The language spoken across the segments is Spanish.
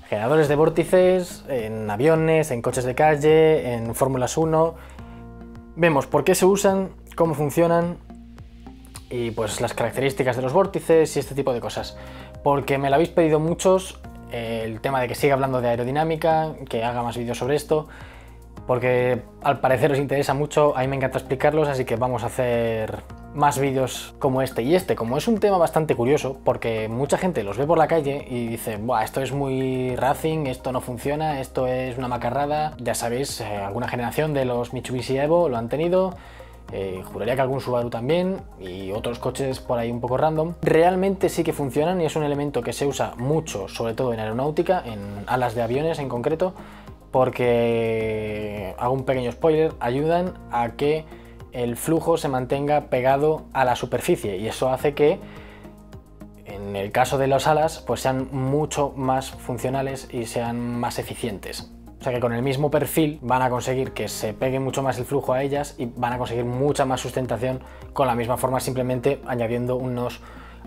Generadores de vórtices en aviones, en coches de calle, en Fórmulas 1. Vemos por qué se usan, cómo funcionan y pues las características de los vórtices y este tipo de cosas. Porque me lo habéis pedido muchos, el tema de que siga hablando de aerodinámica, que haga más vídeos sobre esto, porque al parecer os interesa mucho, a mí me encanta explicarlos, así que vamos a hacer más vídeos como este. Y como es un tema bastante curioso, porque mucha gente los ve por la calle y dice, buah, esto es muy racing, esto no funciona, esto es una macarrada. Ya sabéis, alguna generación de los Mitsubishi Evo lo han tenido, juraría que algún Subaru también y otros coches por ahí un poco random. Realmente sí que funcionan y es un elemento que se usa mucho, sobre todo en aeronáutica, en alas de aviones en concreto, porque, hago un pequeño spoiler, ayudan a que el flujo se mantenga pegado a la superficie y eso hace que, en el caso de las alas, pues sean mucho más funcionales y sean más eficientes. O sea que con el mismo perfil van a conseguir que se pegue mucho más el flujo a ellas y van a conseguir mucha más sustentación con la misma forma, simplemente añadiendo unos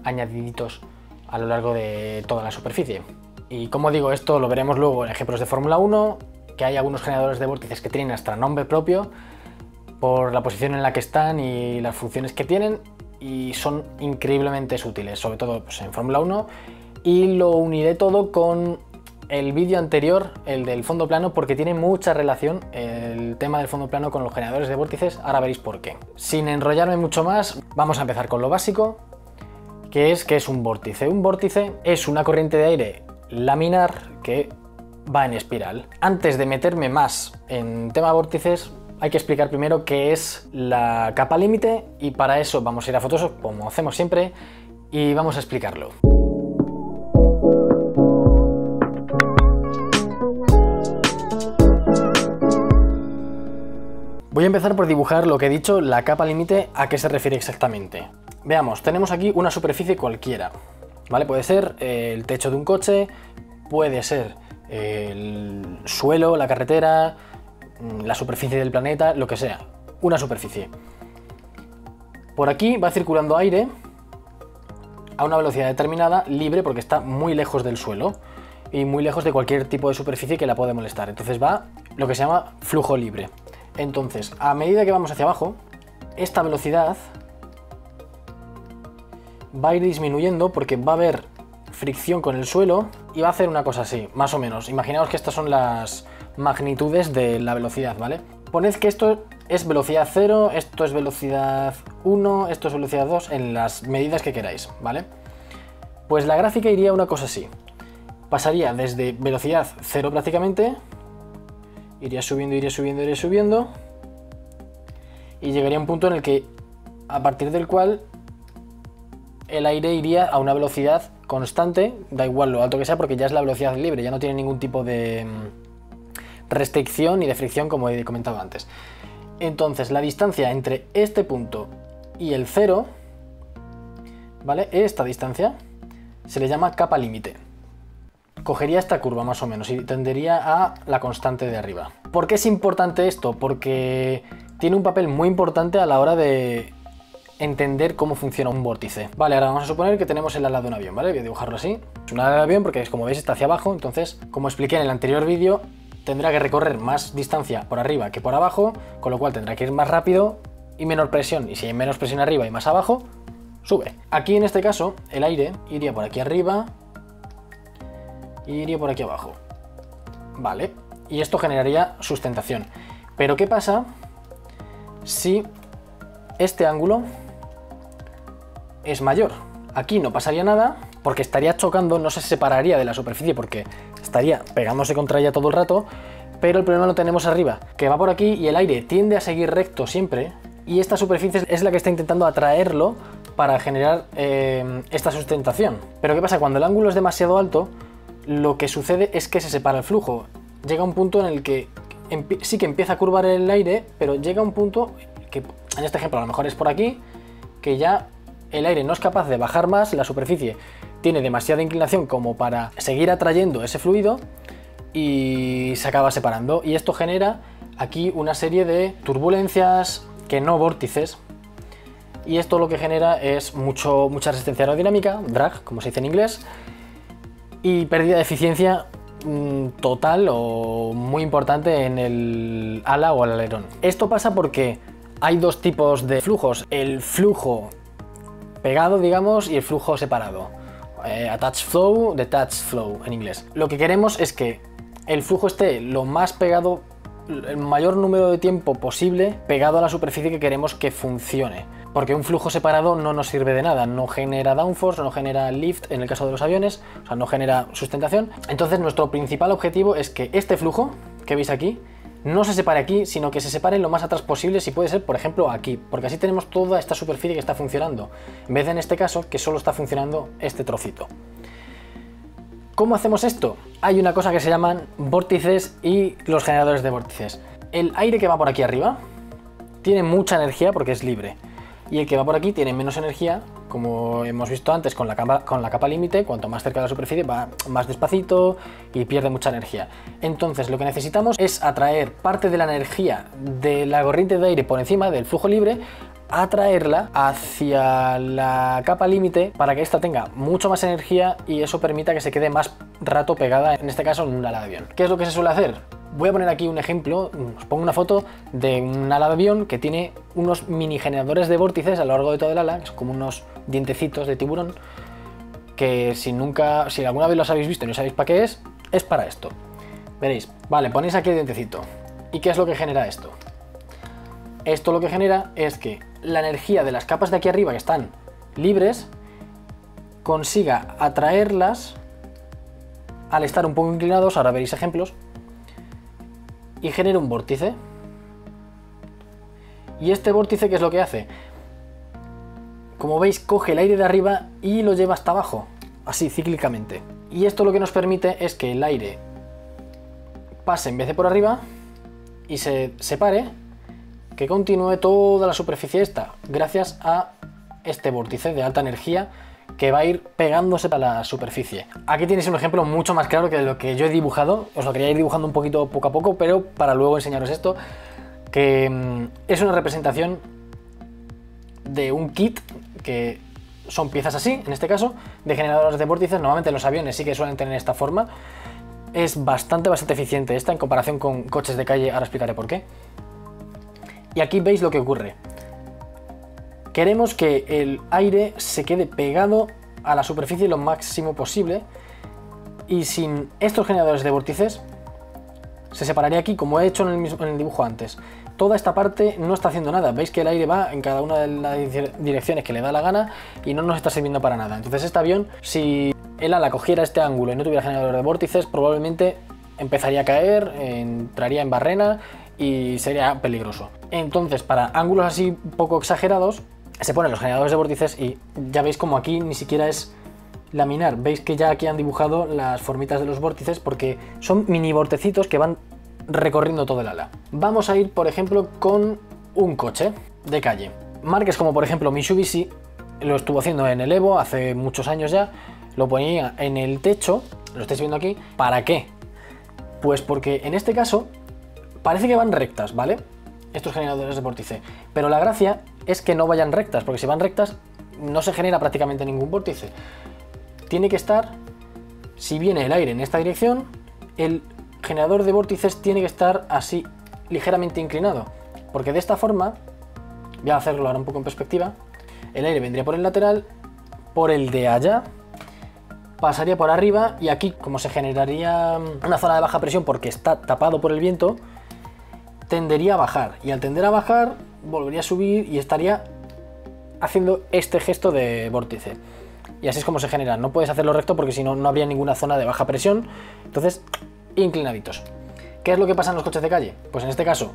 añadiditos a lo largo de toda la superficie. Y como digo, esto lo veremos luego en ejemplos de Fórmula 1, que hay algunos generadores de vórtices que tienen hasta nombre propio por la posición en la que están y las funciones que tienen, y son increíblemente útiles, sobre todo pues, en Fórmula 1, y lo uniré todo con el vídeo anterior, el del fondo plano, porque tiene mucha relación el tema del fondo plano con los generadores de vórtices, ahora veréis por qué. Sin enrollarme mucho más, vamos a empezar con lo básico, que es un vórtice. Un vórtice es una corriente de aire laminar que va en espiral. Antes de meterme más en tema vórtices, hay que explicar primero qué es la capa límite, y para eso vamos a ir a Photoshop como hacemos siempre y vamos a explicarlo. Voy a empezar por dibujar lo que he dicho, la capa límite, a qué se refiere exactamente. Veamos, tenemos aquí una superficie cualquiera, ¿vale? Puede ser el techo de un coche, puede ser el suelo, la carretera, la superficie del planeta, lo que sea, una superficie. Por aquí va circulando aire a una velocidad determinada, libre, porque está muy lejos del suelo y muy lejos de cualquier tipo de superficie que la puede molestar. Entonces va lo que se llama flujo libre. Entonces, a medida que vamos hacia abajo, esta velocidad va a ir disminuyendo porque va a haber fricción con el suelo y va a hacer una cosa así, más o menos. Imaginaos que estas son las magnitudes de la velocidad, ¿vale? Poned que esto es velocidad 0, esto es velocidad 1, esto es velocidad 2, en las medidas que queráis, ¿vale? Pues la gráfica iría una cosa así. Pasaría desde velocidad 0 prácticamente, iría subiendo, iría subiendo, iría subiendo, y llegaría a un punto en el que, a partir del cual, el aire iría a una velocidad constante, da igual lo alto que sea, porque ya es la velocidad libre, ya no tiene ningún tipo de restricción ni de fricción, como he comentado antes. Entonces, la distancia entre este punto y el 0, ¿vale? Esta distancia se le llama capa límite. Cogería esta curva más o menos y tendería a la constante de arriba. ¿Por qué es importante esto? Porque tiene un papel muy importante a la hora de entender cómo funciona un vórtice. Vale, ahora vamos a suponer que tenemos el ala de un avión, ¿vale? Voy a dibujarlo así. Es un ala de avión porque, como veis, está hacia abajo. Entonces, como expliqué en el anterior vídeo, tendrá que recorrer más distancia por arriba que por abajo, con lo cual tendrá que ir más rápido y menor presión. Y si hay menos presión arriba y más abajo, sube. Aquí, en este caso, el aire iría por aquí arriba y iría por aquí abajo. Vale, y esto generaría sustentación. Pero ¿qué pasa si este ángulo es mayor? Aquí no pasaría nada porque estaría chocando, no se separaría de la superficie porque estaría pegándose contra ella todo el rato, pero el problema lo tenemos arriba, que va por aquí y el aire tiende a seguir recto siempre, y esta superficie es la que está intentando atraerlo para generar esta sustentación. Pero ¿qué pasa? Cuando el ángulo es demasiado alto, lo que sucede es que se separa el flujo. Llega un punto en el que sí que empieza a curvar el aire, pero llega un punto que, en este ejemplo, a lo mejor es por aquí, que ya el aire no es capaz de bajar más, la superficie tiene demasiada inclinación como para seguir atrayendo ese fluido y se acaba separando. Y esto genera aquí una serie de turbulencias, que no vórtices, y esto lo que genera es mucha resistencia aerodinámica, drag, como se dice en inglés, y pérdida de eficiencia total o muy importante en el ala o el alerón. Esto pasa porque hay dos tipos de flujos, el flujo pegado, digamos, y el flujo separado. Attached flow, detached flow en inglés. Lo que queremos es que el flujo esté lo más pegado, el mayor número de tiempo posible pegado a la superficie que queremos que funcione. Porque un flujo separado no nos sirve de nada, no genera downforce, no genera lift en el caso de los aviones, o sea, no genera sustentación. Entonces nuestro principal objetivo es que este flujo que veis aquí no se separe aquí, sino que se separe lo más atrás posible, si puede ser, por ejemplo, aquí, porque así tenemos toda esta superficie que está funcionando, en vez de en este caso que solo está funcionando este trocito. ¿Cómo hacemos esto? Hay una cosa que se llaman vórtices y los generadores de vórtices. El aire que va por aquí arriba tiene mucha energía porque es libre, y el que va por aquí tiene menos energía, como hemos visto antes con la capa límite. Cuanto más cerca de la superficie va más despacito y pierde mucha energía. Entonces lo que necesitamos es atraer parte de la energía de la corriente de aire por encima del flujo libre, atraerla hacia la capa límite para que ésta tenga mucho más energía y eso permita que se quede más rato pegada, en este caso en un ala de avión. ¿Qué es lo que se suele hacer? Voy a poner aquí un ejemplo, os pongo una foto de un ala de avión que tiene unos mini generadores de vórtices a lo largo de todo el ala, que son como unos dientecitos de tiburón, que si alguna vez los habéis visto y no sabéis para qué es para esto. Veréis, vale, ponéis aquí el dientecito. ¿Y qué es lo que genera esto? Esto lo que genera es que la energía de las capas de aquí arriba que están libres consiga atraerlas al estar un poco inclinados, ahora veréis ejemplos, y genera un vórtice. Y este vórtice, ¿qué es lo que hace? Como veis, coge el aire de arriba y lo lleva hasta abajo, así cíclicamente. Y esto lo que nos permite es que el aire pase en vez de por arriba y se separe, que continúe toda la superficie esta, gracias a este vórtice de alta energía que va a ir pegándose a la superficie. Aquí tenéis un ejemplo mucho más claro que de lo que yo he dibujado. Os lo quería ir dibujando un poquito poco a poco, pero para luego enseñaros esto, que es una representación de un kit, que son piezas así, en este caso, de generadores de vórtices. Normalmente los aviones sí que suelen tener esta forma. Es bastante eficiente esta en comparación con coches de calle, ahora explicaré por qué. Y aquí veis lo que ocurre. Queremos que el aire se quede pegado a la superficie lo máximo posible, y sin estos generadores de vórtices se separaría aquí, como he hecho en el dibujo antes. Toda esta parte no está haciendo nada, veis que el aire va en cada una de las direcciones que le da la gana y no nos está sirviendo para nada. Entonces este avión, si el ala cogiera este ángulo y no tuviera generador de vórtices, probablemente empezaría a caer, entraría en barrena y sería peligroso. Entonces, para ángulos así poco exagerados, se ponen los generadores de vórtices, y ya veis como aquí ni siquiera es laminar. Veis que ya aquí han dibujado las formitas de los vórtices porque son mini vortecitos que van recorriendo todo el ala. Vamos a ir, por ejemplo, con un coche de calle. Marcas como por ejemplo Mitsubishi lo estuvo haciendo en el Evo hace muchos años ya, lo ponía en el techo, lo estáis viendo aquí. ¿Para qué? Pues porque en este caso parece que van rectas, ¿vale? Estos generadores de vórtice, pero la gracia es que no vayan rectas, porque si van rectas no se genera prácticamente ningún vórtice. Tiene que estar, si viene el aire en esta dirección, el generador de vórtices tiene que estar así, ligeramente inclinado, porque de esta forma, voy a hacerlo ahora un poco en perspectiva, el aire vendría por el lateral, por el de allá, pasaría por arriba, y aquí, como se generaría una zona de baja presión porque está tapado por el viento, tendería a bajar, y al tender a bajar volvería a subir y estaría haciendo este gesto de vórtice. Y así es como se genera. No puedes hacerlo recto porque si no, no habría ninguna zona de baja presión. Entonces, inclinaditos. ¿Qué es lo que pasa en los coches de calle? Pues en este caso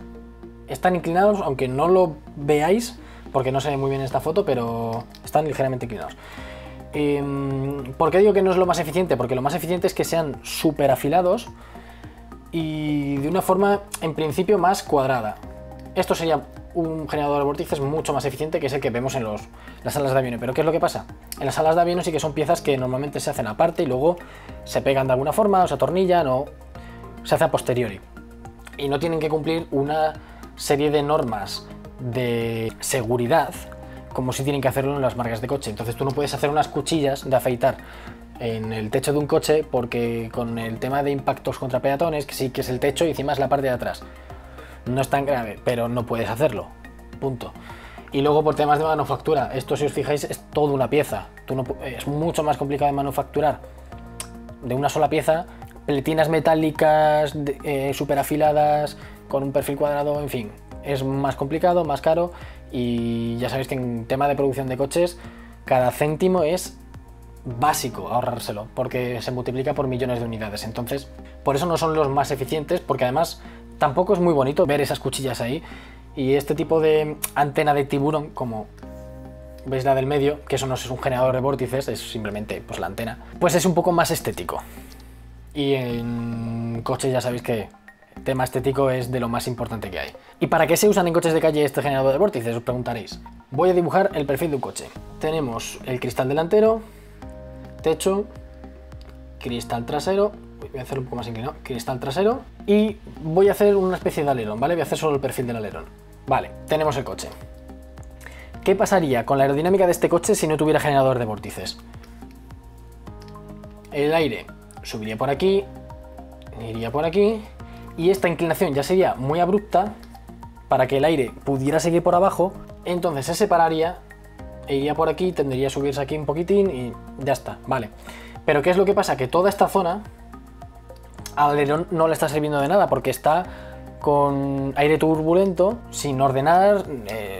están inclinados, aunque no lo veáis porque no se ve muy bien en esta foto, pero están ligeramente inclinados. ¿Por qué digo que no es lo más eficiente? Porque lo más eficiente es que sean súper afilados y de una forma, en principio, más cuadrada. Esto sería un generador de vórtices mucho más eficiente, que es el que vemos en las salas de aviones. Pero ¿qué es lo que pasa? En las salas de aviones sí que son piezas que normalmente se hacen aparte y luego se pegan de alguna forma, o se atornillan, o se hace a posteriori. Y no tienen que cumplir una serie de normas de seguridad como si tienen que hacerlo en las marcas de coche. Entonces tú no puedes hacer unas cuchillas de afeitar en el techo de un coche, porque con el tema de impactos contra peatones, que sí que es el techo y encima es la parte de atrás. No es tan grave, pero no puedes hacerlo. Punto. Y luego por temas de manufactura, esto si os fijáis es toda una pieza. Es mucho más complicado de manufacturar de una sola pieza, pletinas metálicas súper afiladas, con un perfil cuadrado, en fin. Es más complicado, más caro, y ya sabéis que en tema de producción de coches, cada céntimo es básico ahorrárselo, porque se multiplica por millones de unidades. Entonces, por eso no son los más eficientes, porque además tampoco es muy bonito ver esas cuchillas ahí. Y este tipo de antena de tiburón, como veis la del medio, que eso no es un generador de vórtices, es simplemente pues la antena, pues es un poco más estético. Y en coches ya sabéis que el tema estético es de lo más importante que hay. ¿Y para qué se usan en coches de calle este generador de vórtices? Os preguntaréis. Voy a dibujar el perfil de un coche. Tenemos el cristal delantero, techo, cristal trasero, voy a hacerlo un poco más inclinado, cristal trasero, y voy a hacer una especie de alerón, ¿vale? Voy a hacer solo el perfil del alerón. Vale, tenemos el coche. ¿Qué pasaría con la aerodinámica de este coche si no tuviera generador de vórtices? El aire subiría por aquí, iría por aquí, y esta inclinación ya sería muy abrupta para que el aire pudiera seguir por abajo, entonces se separaría e iría por aquí, tendría a subirse aquí un poquitín y ya está, vale. Pero ¿qué es lo que pasa? Que toda esta zona al alerón no le está sirviendo de nada, porque está con aire turbulento, sin ordenar,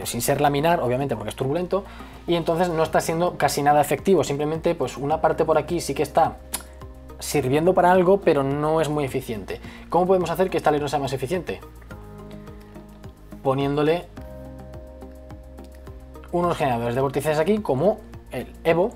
sin ser laminar, obviamente, porque es turbulento, y entonces no está siendo casi nada efectivo. Simplemente pues una parte por aquí sí que está sirviendo para algo, pero no es muy eficiente. ¿Cómo podemos hacer que este alerón sea más eficiente? Poniéndole unos generadores de vórtices aquí, como el Evo,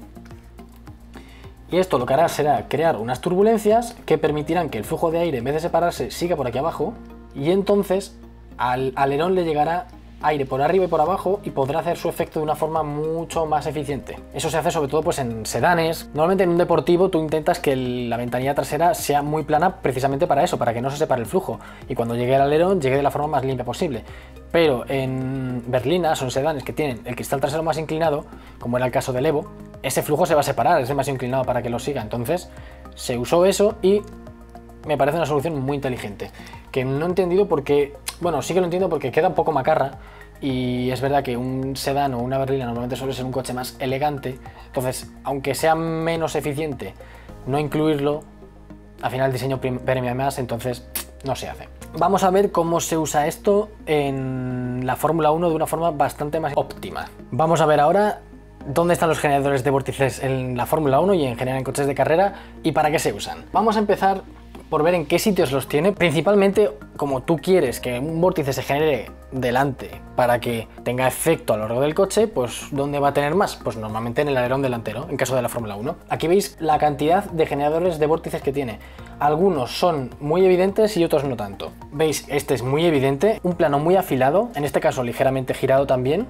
y esto lo que hará será crear unas turbulencias que permitirán que el flujo de aire, en vez de separarse, siga por aquí abajo, y entonces al alerón le llegará aire por arriba y por abajo y podrá hacer su efecto de una forma mucho más eficiente. Eso se hace sobre todo pues en sedanes. Normalmente en un deportivo tú intentas que la ventanilla trasera sea muy plana, precisamente para eso, para que no se separe el flujo, y cuando llegue el alerón llegue de la forma más limpia posible. Pero en berlinas, son sedanes que tienen el cristal trasero más inclinado, como era el caso del Evo, ese flujo se va a separar, es demasiado inclinado para que lo siga. Entonces se usó eso y me parece una solución muy inteligente, que no he entendido porque, bueno, sí que lo entiendo porque queda un poco macarra, y es verdad que un sedán o una berlina normalmente suele ser un coche más elegante, entonces aunque sea menos eficiente no incluirlo, al final el diseño premia más, entonces no se hace. Vamos a ver cómo se usa esto en la Fórmula 1 de una forma bastante más óptima. Vamos a ver ahora dónde están los generadores de vórtices en la Fórmula 1 y en general en coches de carrera y para qué se usan. Vamos a empezar por ver en qué sitios los tiene. Principalmente, como tú quieres que un vórtice se genere delante para que tenga efecto a lo largo del coche, pues ¿dónde va a tener más? Pues normalmente en el alerón delantero, en caso de la Fórmula 1. Aquí veis la cantidad de generadores de vórtices que tiene. Algunos son muy evidentes y otros no tanto. Veis, este es muy evidente, un plano muy afilado, en este caso ligeramente girado también.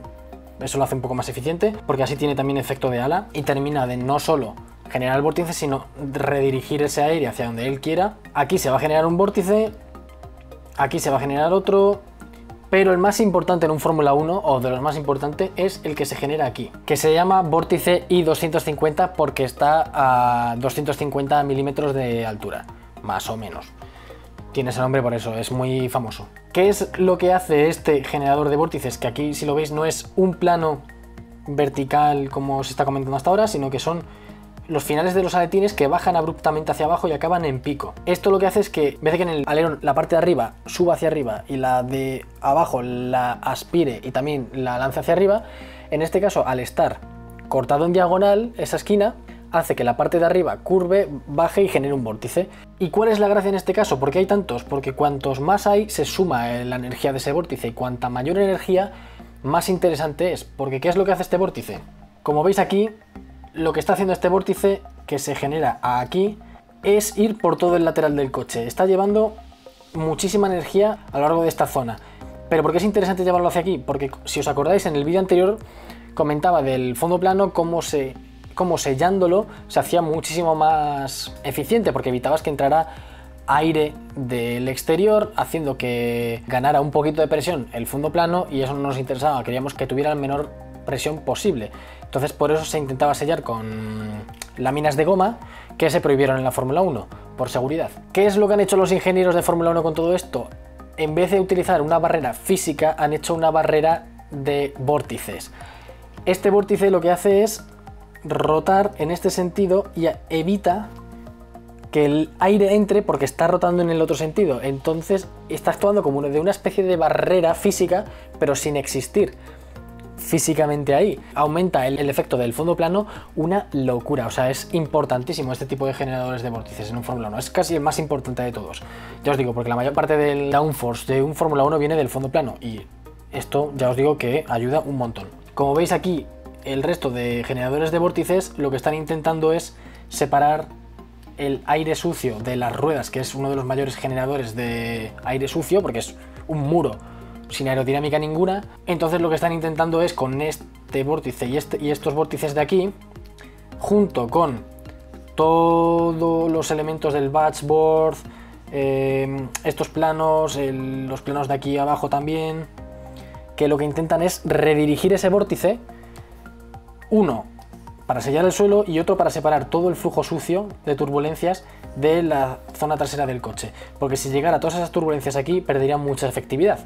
Eso lo hace un poco más eficiente, porque así tiene también efecto de ala y termina de no solo generar el vórtice, sino redirigir ese aire hacia donde él quiera. Aquí se va a generar un vórtice, aquí se va a generar otro, pero el más importante en un Fórmula 1, o de los más importantes, es el que se genera aquí, que se llama vórtice I250 porque está a 250 milímetros de altura, más o menos. Tiene ese nombre por eso, es muy famoso. ¿Qué es lo que hace este generador de vórtices? Que aquí, si lo veis, no es un plano vertical como se está comentando hasta ahora, sino que son los finales de los aletines que bajan abruptamente hacia abajo y acaban en pico. Esto lo que hace es que, en vez de que en el alerón la parte de arriba suba hacia arriba y la de abajo la aspire y también la lance hacia arriba, en este caso, al estar cortado en diagonal, esa esquina hace que la parte de arriba curve, baje y genere un vórtice. ¿Y cuál es la gracia en este caso? ¿Por qué hay tantos? Porque cuantos más hay, se suma la energía de ese vórtice, y cuanta mayor energía, más interesante es. Porque ¿qué es lo que hace este vórtice? Como veis aquí, lo que está haciendo este vórtice, que se genera aquí, es ir por todo el lateral del coche. Está llevando muchísima energía a lo largo de esta zona. ¿Pero por qué es interesante llevarlo hacia aquí? Porque si os acordáis, en el vídeo anterior comentaba del fondo plano cómo sellándolo se hacía muchísimo más eficiente, porque evitabas que entrara aire del exterior, haciendo que ganara un poquito de presión el fondo plano, y eso no nos interesaba. Queríamos que tuviera el menor presión posible. Entonces por eso se intentaba sellar con láminas de goma que se prohibieron en la Fórmula 1, por seguridad. ¿Qué es lo que han hecho los ingenieros de Fórmula 1 con todo esto? En vez de utilizar una barrera física, han hecho una barrera de vórtices. Este vórtice lo que hace es rotar en este sentido y evita que el aire entre porque está rotando en el otro sentido. Entonces está actuando como de una especie de barrera física, pero sin existir físicamente ahí. Aumenta el efecto del fondo plano una locura. O sea, es importantísimo este tipo de generadores de vórtices en un Fórmula 1. Es casi el más importante de todos. Ya os digo, porque la mayor parte del downforce de un Fórmula 1 viene del fondo plano y esto ya os digo que ayuda un montón. Como veis aquí, el resto de generadores de vórtices lo que están intentando es separar el aire sucio de las ruedas, que es uno de los mayores generadores de aire sucio, porque es un muro sin aerodinámica ninguna. Entonces lo que están intentando es con este vórtice y estos vórtices de aquí, junto con todos los elementos del batchboard, estos planos, los planos de aquí abajo también, que lo que intentan es redirigir ese vórtice, uno para sellar el suelo y otro para separar todo el flujo sucio de turbulencias de la zona trasera del coche, porque si llegara todas esas turbulencias aquí perderían mucha efectividad.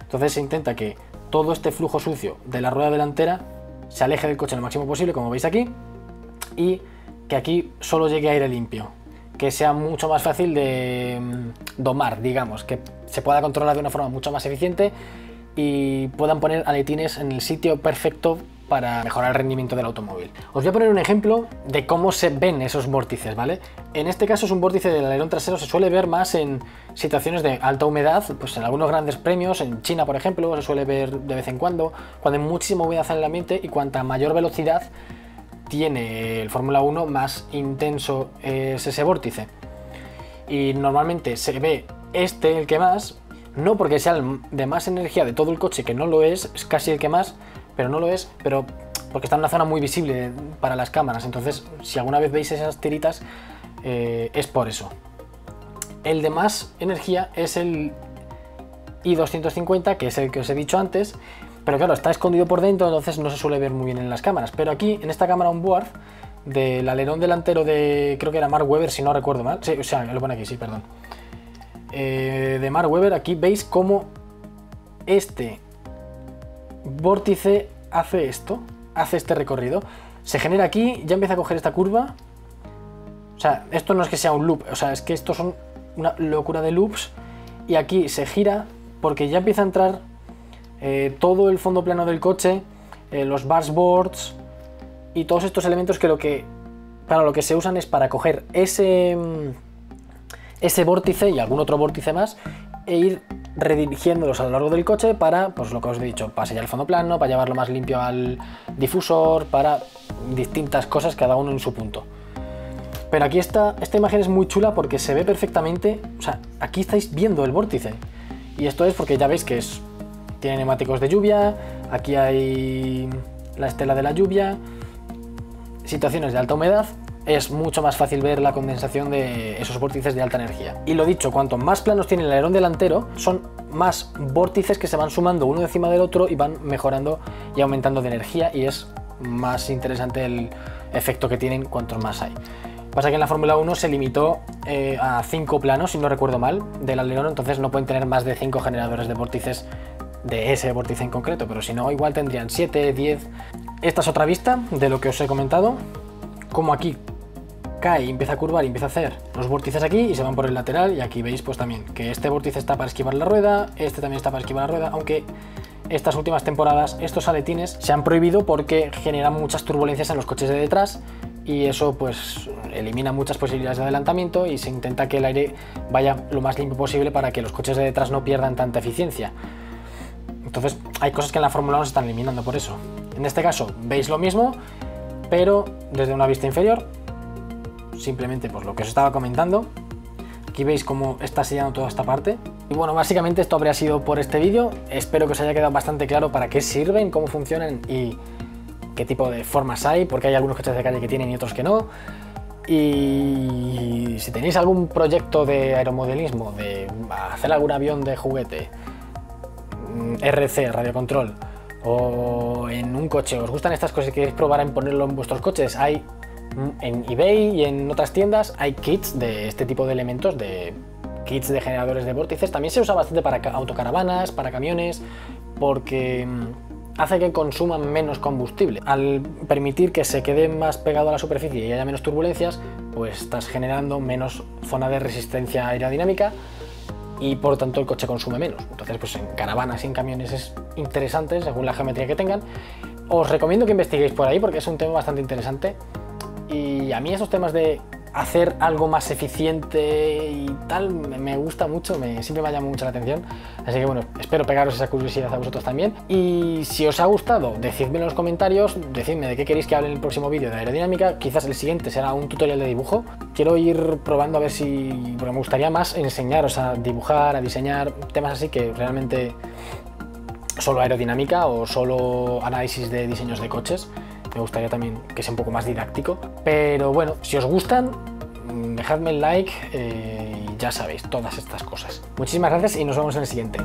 Entonces se intenta que todo este flujo sucio de la rueda delantera se aleje del coche lo máximo posible, como veis aquí, y que aquí solo llegue aire limpio, que sea mucho más fácil de domar, digamos, que se pueda controlar de una forma mucho más eficiente y puedan poner aletines en el sitio perfecto para mejorar el rendimiento del automóvil. Os voy a poner un ejemplo de cómo se ven esos vórtices, ¿vale? En este caso es un vórtice del alerón trasero, se suele ver más en situaciones de alta humedad, pues en algunos grandes premios, en China por ejemplo, se suele ver de vez en cuando hay muchísima humedad en el ambiente, y cuanta mayor velocidad tiene el Fórmula 1, más intenso es ese vórtice. Y normalmente se ve el que más, no porque sea el de más energía de todo el coche, que no lo es casi el que más, pero no lo es, pero porque está en una zona muy visible para las cámaras. Entonces, si alguna vez veis esas tiritas, es por eso. El de más energía es el i250, que es el que os he dicho antes, pero claro, está escondido por dentro, entonces no se suele ver muy bien en las cámaras. Pero aquí, en esta cámara onboard, del alerón delantero de, creo que era Mark Webber, si no recuerdo mal, sí, o sea, lo pone aquí, sí, perdón, de Mark Webber, aquí veis cómo este vórtice hace este recorrido, se genera aquí, ya empieza a coger esta curva. O sea, esto no es que sea un loop, o sea, es que estos son una locura de loops, y aquí se gira porque ya empieza a entrar todo el fondo plano del coche, los dashboards y todos estos elementos que para lo que se usan es para coger ese vórtice y algún otro vórtice más e ir redirigiéndolos a lo largo del coche para, pues lo que os he dicho, para sellar el fondo plano, para llevarlo más limpio al difusor, para distintas cosas, cada uno en su punto. Pero aquí esta imagen es muy chula porque se ve perfectamente, o sea, aquí estáis viendo el vórtice, y esto es porque ya veis que tiene neumáticos de lluvia, aquí hay la estela de la lluvia, situaciones de alta humedad. Es mucho más fácil ver la condensación de esos vórtices de alta energía. Y lo dicho, cuanto más planos tiene el alerón delantero, son más vórtices que se van sumando uno encima del otro y van mejorando y aumentando de energía, y es más interesante el efecto que tienen cuantos más hay. Pasa que en la Fórmula 1 se limitó a 5 planos, si no recuerdo mal, del alerón, entonces no pueden tener más de 5 generadores de vórtices de ese vórtice en concreto, pero si no, igual tendrían 7, 10. Esta es otra vista de lo que os he comentado, como aquí cae y empieza a curvar y empieza a hacer los vórtices aquí y se van por el lateral, y aquí veis pues también que este vórtice está para esquivar la rueda, este también está para esquivar la rueda, aunque estas últimas temporadas estos aletines se han prohibido porque generan muchas turbulencias en los coches de detrás, y eso pues elimina muchas posibilidades de adelantamiento, y se intenta que el aire vaya lo más limpio posible para que los coches de detrás no pierdan tanta eficiencia. Entonces hay cosas que en la Fórmula 1 se están eliminando por eso. En este caso veis lo mismo, pero desde una vista inferior. Simplemente pues lo que os estaba comentando. Aquí veis cómo está sellando toda esta parte. Y bueno, básicamente esto habría sido por este vídeo. Espero que os haya quedado bastante claro para qué sirven, cómo funcionan y qué tipo de formas hay, porque hay algunos coches de calle que tienen y otros que no. Y si tenéis algún proyecto de aeromodelismo, de hacer algún avión de juguete, RC, radiocontrol, o en un coche, os gustan estas cosas y queréis probar en ponerlo en vuestros coches, hay en eBay y en otras tiendas hay kits de este tipo de elementos, de kits de generadores de vórtices. También se usa bastante para autocaravanas, para camiones, porque hace que consuman menos combustible. Al permitir que se quede más pegado a la superficie y haya menos turbulencias, pues estás generando menos zona de resistencia aerodinámica y por lo tanto el coche consume menos. Entonces, pues en caravanas y en camiones es interesante según la geometría que tengan. Os recomiendo que investiguéis por ahí porque es un tema bastante interesante. Y a mí esos temas de hacer algo más eficiente y tal me gusta mucho, siempre me ha llamado mucho la atención. Así que bueno, espero pegaros esa curiosidad a vosotros también. Y si os ha gustado, decidme en los comentarios, decidme de qué queréis que hable en el próximo vídeo de aerodinámica. Quizás el siguiente será un tutorial de dibujo. Quiero ir probando a ver si... porque me gustaría más enseñaros a dibujar, a diseñar, temas así que realmente solo aerodinámica o solo análisis de diseños de coches. Me gustaría también que sea un poco más didáctico. Pero bueno, si os gustan, dejadme el like y ya sabéis, todas estas cosas. Muchísimas gracias y nos vemos en el siguiente.